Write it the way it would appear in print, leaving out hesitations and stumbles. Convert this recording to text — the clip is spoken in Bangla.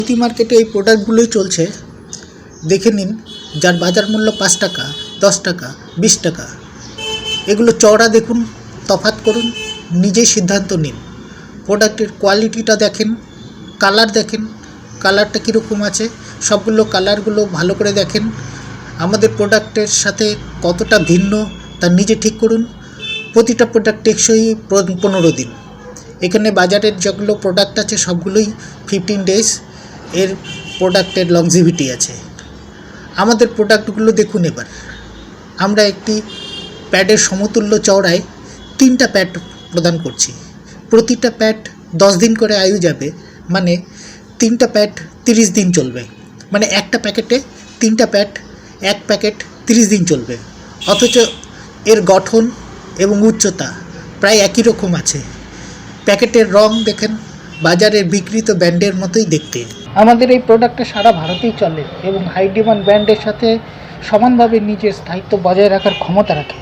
সিটি মার্কেটে এই প্রোডাক্টগুলোই চলছে। দেখে নিন, যার বাজার মূল্য 5 টাকা, 10 টাকা, 20 টাকা। এগুলো চওড়া দেখুন, তফাৎ করুন, নিজেই সিদ্ধান্ত নিন। প্রোডাক্টের কোয়ালিটিটা দেখেন, কালার দেখেন, কালারটা কীরকম আছে, সবগুলো কালারগুলো ভালো করে দেখেন। আমাদের প্রোডাক্টের সাথে কতটা ভিন্ন তা নিজে ঠিক করুন। প্রতিটা প্রোডাক্ট টেকসই 15 দিন। এখানে বাজারের যেগুলো প্রোডাক্ট আছে সবগুলোই 15 ডেজ এর প্রোডাক্টের লংজিভিটি আছে। আমাদের প্রোডাক্টগুলো দেখুন। এবার আমরা একটি প্যাডের সমতুল্য চওড়ায় 3টা প্যাড প্রদান করছি। প্রতিটা প্যাড 10 দিন করে আয়ু যাবে, মানে 3টা প্যাড 30 দিন চলবে। মানে একটা প্যাকেটে 3টা প্যাড, এক প্যাকেট 30 দিন চলবে। অথচ এর গঠন এবং উচ্চতা প্রায় একই রকম আছে। প্যাকেটের রং দেখেন, বাজারের বিক্রিত ব্র্যান্ডের মতোই দেখতে। আমাদের এই প্রোডাক্টটা সারা ভারতেই চলে এবং হাই ডিমান্ড ব্র্যান্ডের সাথে সমানভাবে নিজের স্থায়িত্ব বজায় রাখার ক্ষমতা রাখে।